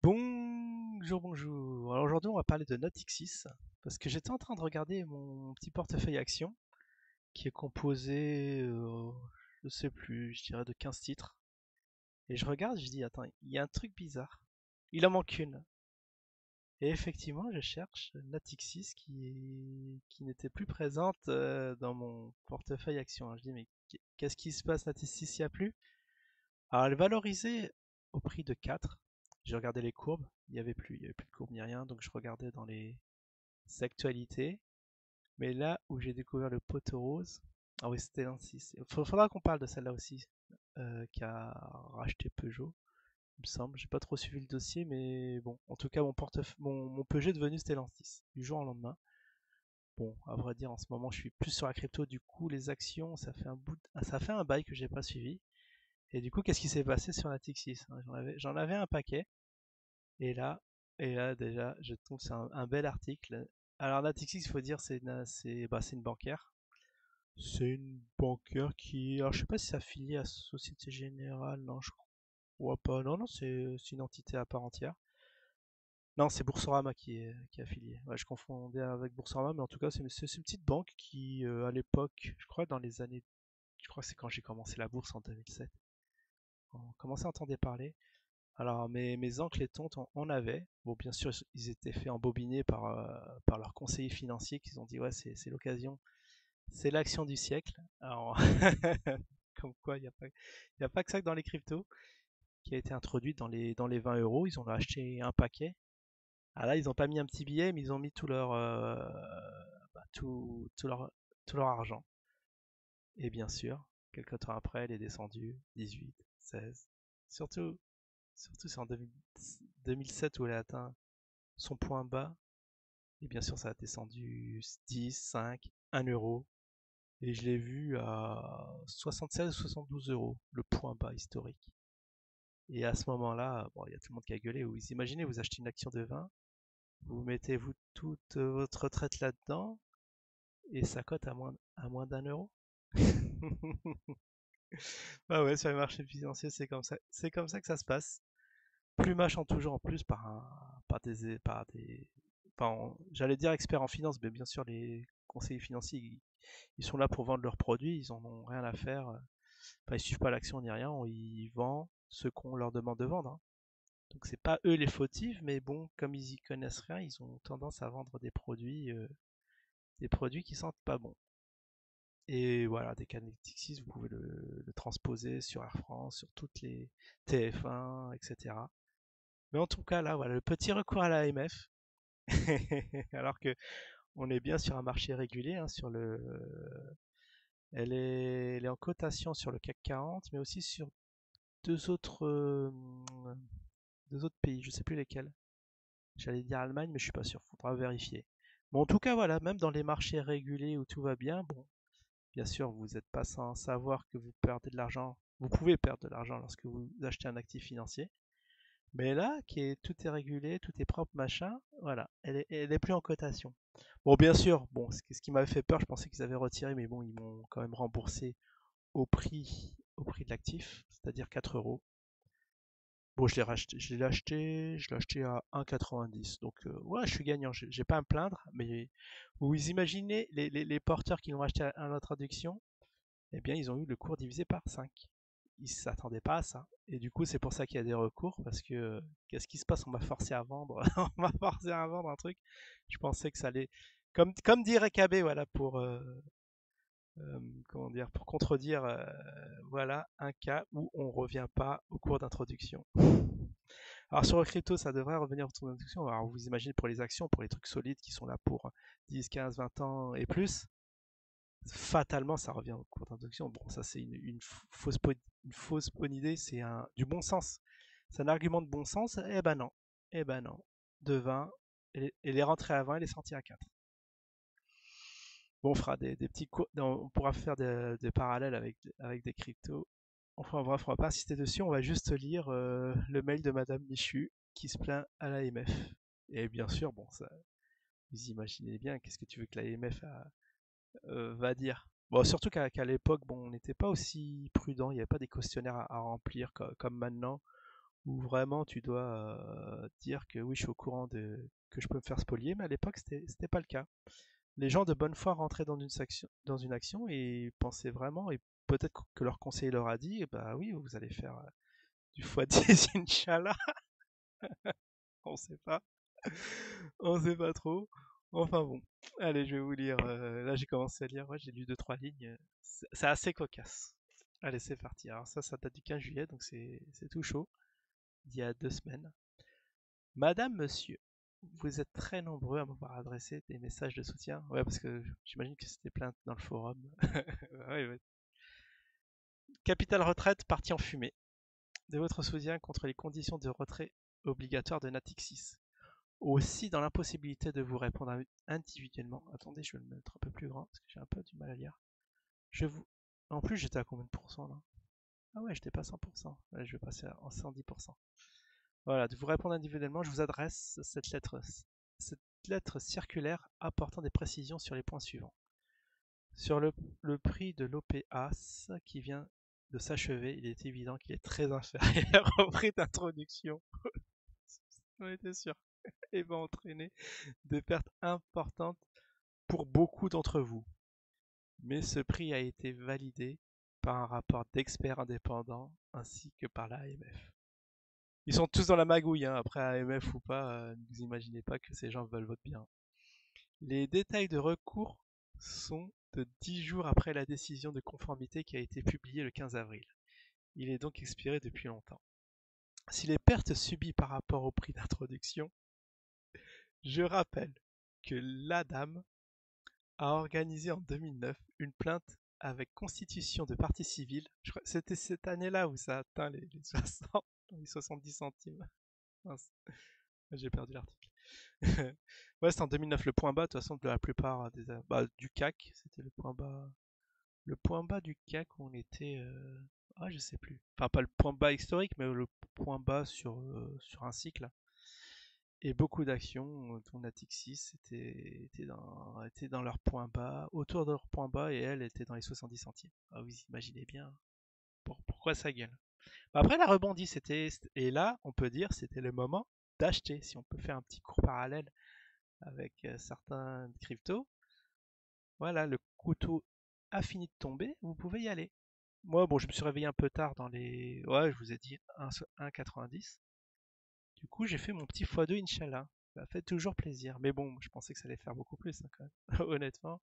Bonjour, bonjour. Alors aujourd'hui, on va parler de Natixis parce que j'étais en train de regarder mon petit portefeuille action qui est composé, je sais plus, je dirais de 15 titres. Et je regarde, je dis, attends, il y a un truc bizarre. Il en manque une. Et effectivement, je cherche Natixis qui n'était plus présente dans mon portefeuille action. Je dis, mais qu'est-ce qui se passe, Natixis, il n'y a plus? Alors, elle valorisait au prix de 4. J'ai regardé les courbes, il y avait plus de courbes ni rien, donc je regardais dans les actualités. Mais là où j'ai découvert le poteau rose, ah oui, c'était l'Ansys. Faudra qu'on parle de celle-là aussi, qui a racheté Peugeot, il me semble. J'ai pas trop suivi le dossier, mais bon, en tout cas, mon Peugeot est devenu Stellantis du jour au lendemain. Bon, à vrai dire, en ce moment, je suis plus sur la crypto. Du coup, les actions, ça fait un bail que j'ai pas suivi. Et du coup, qu'est-ce qui s'est passé sur Natixis? J'en avais un paquet. Et là, et là déjà, je tombe sur un bel article. Alors Natixis, il faut dire, c'est une bancaire. C'est une bancaire qui, alors je sais pas si c'est affilié à Société Générale, non, je crois pas. Non, non, c'est une entité à part entière. Non, c'est Boursorama qui est affilié. Ouais, je confondais avec Boursorama, mais en tout cas, c'est une petite banque qui, à l'époque, je crois dans les années, je crois que c'est quand j'ai commencé la bourse en 2007, on commençait à entendre parler. Alors, mes oncles et tantes en avaient. Bon, bien sûr, ils étaient fait embobiner par leurs conseillers financiers qui ont dit, ouais, c'est l'occasion, c'est l'action du siècle. Alors, comme quoi, il y a pas que ça que dans les cryptos, qui a été introduit dans les 20 euros. Ils ont acheté un paquet. Ah là, ils n'ont pas mis un petit billet, mais ils ont mis tout leur argent. Et bien sûr, quelques temps après, elle est descendue 18, 16. Surtout, surtout c'est en 2007 où elle a atteint son point bas. Et bien sûr, ça a descendu 10, 5, 1 euro. Et je l'ai vu à 76 ou 72 euros, le point bas historique. Et à ce moment-là, bon, il y a tout le monde qui a gueulé. Vous imaginez, vous achetez une action de 20, vous mettez vous toute votre retraite là-dedans, et ça cote à moins d'un euro. Ah ouais, sur les marchés financiers, c'est comme ça. C'est comme ça que ça se passe. Plumage en toujours en plus enfin, j'allais dire experts en finance, mais bien sûr les conseillers financiers, ils sont là pour vendre leurs produits, ils en ont rien à faire. Enfin, ils suivent pas l'action ni rien, ils vendent ce qu'on leur demande de vendre, hein. Donc c'est pas eux les fautifs, mais bon, comme ils y connaissent rien, ils ont tendance à vendre des produits qui sentent pas bon. Et voilà, des Canetixis, vous pouvez le transposer sur Air France, sur toutes les TF1, etc. Mais en tout cas, là, voilà, le petit recours à l'AMF, alors que on est bien sur un marché régulé, hein, elle est en cotation sur le CAC 40, mais aussi sur deux autres, euh, deux autres pays, je sais plus lesquels. J'allais dire Allemagne, mais je suis pas sûr, faudra vérifier. Bon, en tout cas, voilà, même dans les marchés régulés où tout va bien, bon, bien sûr, vous n'êtes pas sans savoir que vous perdez de l'argent. Vous pouvez perdre de l'argent lorsque vous achetez un actif financier. Mais là, tout est régulé, tout est propre, machin, voilà, elle est plus en cotation. Bon, bien sûr, bon, ce qui m'avait fait peur, je pensais qu'ils avaient retiré, mais bon, ils m'ont quand même remboursé au prix de l'actif, c'est-à-dire 4 euros. Bon, je l'ai acheté à 1,90. Donc, ouais, je suis gagnant, j'ai pas à me plaindre. Mais vous imaginez les porteurs qui l'ont acheté à l'introduction, eh bien, ils ont eu le cours divisé par 5. Ils ne s'attendaient pas à ça. Et du coup, c'est pour ça qu'il y a des recours, parce que qu'est-ce qui se passe? On m'a forcé à vendre. On m'a forcé à vendre un truc. Je pensais que ça allait. Comme dirait KB, voilà, comment dire, pour contredire, voilà, un cas où on ne revient pas au cours d'introduction. Alors sur le crypto, ça devrait revenir au cours d'introduction. Alors vous imaginez pour les actions, pour les trucs solides qui sont là pour 10, 15, 20 ans et plus, fatalement, ça revient au cours d'introduction. Bon, ça, c'est une fausse bonne idée, c'est du bon sens. C'est un argument de bon sens. Eh ben non. Eh ben non. De 20, elle est rentrée à 20, elle est sortie à 4. Bon, on fera des petits cours, on pourra faire des parallèles avec des cryptos. Enfin bref, on va pas insister dessus, on va juste lire le mail de Madame Michu qui se plaint à l'AMF. Et bien sûr, bon, ça, vous imaginez bien, qu'est-ce que tu veux que l'AMF va dire. Bon, surtout qu'à l'époque, bon, on n'était pas aussi prudent, il n'y avait pas des questionnaires à remplir comme maintenant, où vraiment tu dois dire que oui, je suis au courant que je peux me faire spolier, mais à l'époque, c'était pas le cas. Les gens de bonne foi rentraient dans une action et pensaient vraiment, et peut-être que leur conseiller leur a dit, bah oui, vous allez faire du x10, Inch'Allah, on sait pas, on sait pas trop. Enfin bon, allez, je vais vous lire. Là, j'ai commencé à lire, ouais, j'ai lu deux trois lignes. C'est assez cocasse. Allez, c'est parti. Alors ça date du 15 juillet, donc c'est tout chaud, d'il y a 2 semaines. Madame, monsieur, vous êtes très nombreux à m'avoir adressé des messages de soutien. Ouais, parce que j'imagine que c'était plainte dans le forum. Ouais, ouais. Capital retraite partie en fumée. De votre soutien contre les conditions de retrait obligatoires de Natixis. Aussi dans l'impossibilité de vous répondre individuellement. Attendez, je vais le mettre un peu plus grand parce que j'ai un peu du mal à lire. Je vous. En plus, j'étais à combien de pourcents là? Ah ouais, j'étais pas à 100%. Ouais, je vais passer à 110%. Voilà, de vous répondre individuellement, je vous adresse cette lettre circulaire apportant des précisions sur les points suivants. Sur le prix de l'OPAS qui vient de s'achever, il est évident qu'il est très inférieur au prix d'introduction. On était sûr. Et va entraîner des pertes importantes pour beaucoup d'entre vous. Mais ce prix a été validé par un rapport d'experts indépendants ainsi que par l'AMF. Ils sont tous dans la magouille, hein. Après AMF ou pas, ne vous imaginez pas que ces gens veulent votre bien. Les détails de recours sont de 10 jours après la décision de conformité qui a été publiée le 15 avril. Il est donc expiré depuis longtemps. Si les pertes subies par rapport au prix d'introduction, je rappelle que l'ADAM a organisé en 2009 une plainte avec constitution de partie civile. Je crois que c'était cette année-là où ça a atteint les 60, les 70 centimes. Mince, j'ai perdu l'article. Ouais, c'était en 2009 le point bas, de toute façon, de la plupart du CAC, c'était le point bas. Le point bas du CAC, on était. Ah, je sais plus. Enfin, pas le point bas historique, mais le point bas sur un cycle. Et beaucoup d'actions, dont Natixis était dans leur point bas, autour de leur point bas, et elle était dans les 70 centimes. Ah, vous imaginez bien pourquoi ça gueule. Après, elle a rebondi, et là, on peut dire c'était le moment d'acheter. Si on peut faire un petit cours parallèle avec certains cryptos, voilà, le couteau a fini de tomber, vous pouvez y aller. Moi, bon, je me suis réveillé un peu tard dans les. Ouais, je vous ai dit 1,90. Du coup, j'ai fait mon petit x2, Inch'Allah. Ça fait toujours plaisir. Mais bon, je pensais que ça allait faire beaucoup plus, hein, quand même. Honnêtement.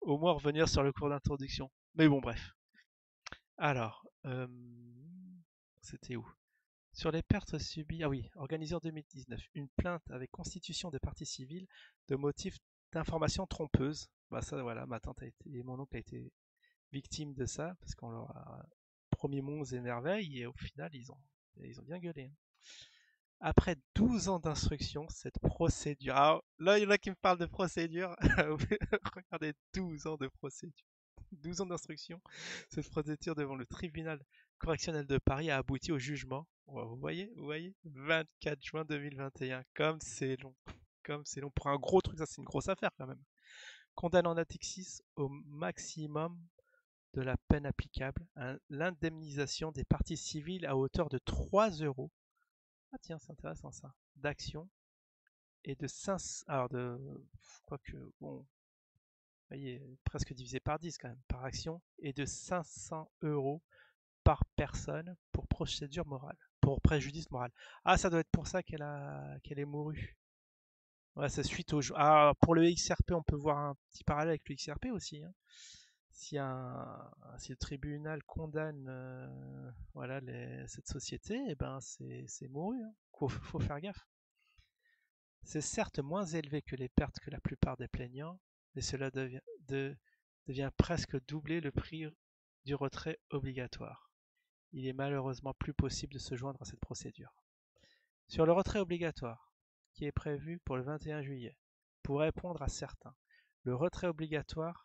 Au moins revenir sur le cours d'introduction. Mais bon, bref. Alors, c'était où? Sur les pertes subies. Ah oui, organisé en 2019. Une plainte avec constitution de partie civile de motifs d'informations trompeuses. Bah, ça, voilà, ma tante a été. Mon oncle a été victime de ça, parce qu'on leur a promis monts et merveilles, et au final, ils ont bien gueulé, hein. Après 12 ans d'instruction, cette procédure. Alors, là, il y en a qui me parlent de procédure. Regardez, 12 ans de procédure. 12 ans d'instruction. Cette procédure devant le tribunal correctionnel de Paris a abouti au jugement. Vous voyez 24 juin 2021. Comme c'est long. Comme c'est long. Pour un gros truc, ça, c'est une grosse affaire quand même. Condamnant Natixis au maximum de la peine applicable, l'indemnisation des parties civiles à hauteur de 3 euros. Ah tiens, c'est intéressant ça. D'action et de 5. Alors de. Quoique, bon. Vous voyez, presque divisé par 10 quand même, par action, et de 500 euros par personne pour procédure morale. Pour préjudice moral. Ah, ça doit être pour ça qu'elle est mourue. Ouais, c'est suite au jeu. Ah, pour le XRP, on peut voir un petit parallèle avec le XRP aussi, hein. Si le tribunal condamne voilà, cette société, eh ben c'est mouru, hein. Faut faire gaffe. C'est certes moins élevé que les pertes que la plupart des plaignants, mais cela devient presque doubler le prix du retrait obligatoire. Il est malheureusement plus possible de se joindre à cette procédure. Sur le retrait obligatoire, qui est prévu pour le 21 juillet, pour répondre à certains, le retrait obligatoire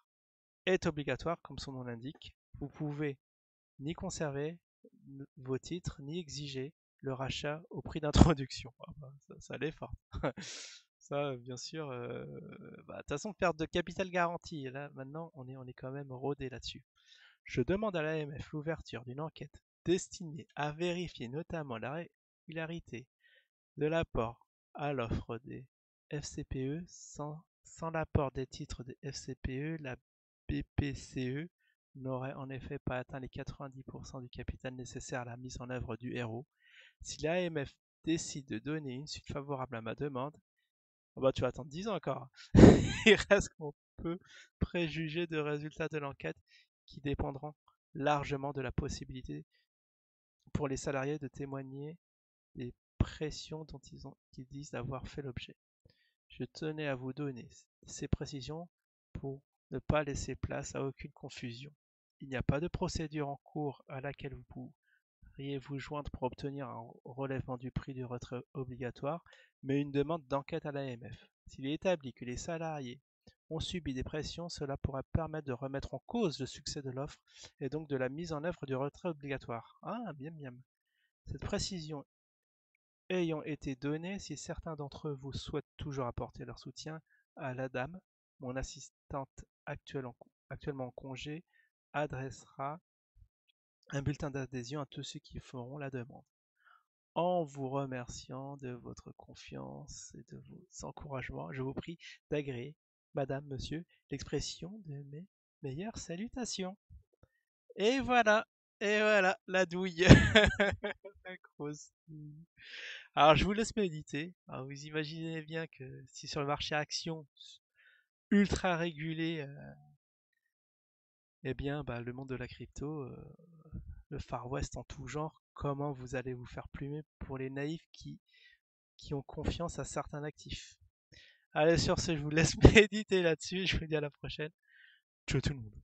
est obligatoire, comme son nom l'indique. Vous pouvez ni conserver vos titres, ni exiger le rachat au prix d'introduction. Ah bah, ça allait fort. Ça, bien sûr, de toute façon, perte de capital garantie. Et là, maintenant, on est quand même rodé là-dessus. Je demande à l'AMF l'ouverture d'une enquête destinée à vérifier notamment particularité de l'apport à l'offre des FCPE. Sans l'apport des titres des FCPE, la BPCE n'aurait en effet pas atteint les 90% du capital nécessaire à la mise en œuvre du RO. Si l'AMF décide de donner une suite favorable à ma demande, oh bah tu vas attendre 10 ans encore. Il reste qu'on peut préjuger de résultats de l'enquête qui dépendront largement de la possibilité pour les salariés de témoigner des pressions dont qu'ils disent avoir fait l'objet. Je tenais à vous donner ces précisions pour ne pas laisser place à aucune confusion. Il n'y a pas de procédure en cours à laquelle vous pourriez vous joindre pour obtenir un relèvement du prix du retrait obligatoire, mais une demande d'enquête à l'AMF. S'il est établi que les salariés ont subi des pressions, cela pourrait permettre de remettre en cause le succès de l'offre et donc de la mise en œuvre du retrait obligatoire. Ah, bien, bien. Cette précision ayant été donnée, si certains d'entre vous souhaitent toujours apporter leur soutien à la dame, mon assistante actuellement en congé adressera un bulletin d'adhésion à tous ceux qui feront la demande. En vous remerciant de votre confiance et de vos encouragements, je vous prie d'agréer, madame, monsieur, l'expression de mes meilleures salutations. Et voilà, la douille. La grosse douille. Alors, je vous laisse méditer. Alors, vous imaginez bien que si sur le marché action ultra régulé, eh bien, bah, le monde de la crypto, le Far West en tout genre, comment vous allez vous faire plumer pour les naïfs qui ont confiance à certains actifs. Allez, sur ce, je vous laisse méditer là-dessus. Je vous dis à la prochaine. Ciao tout le monde.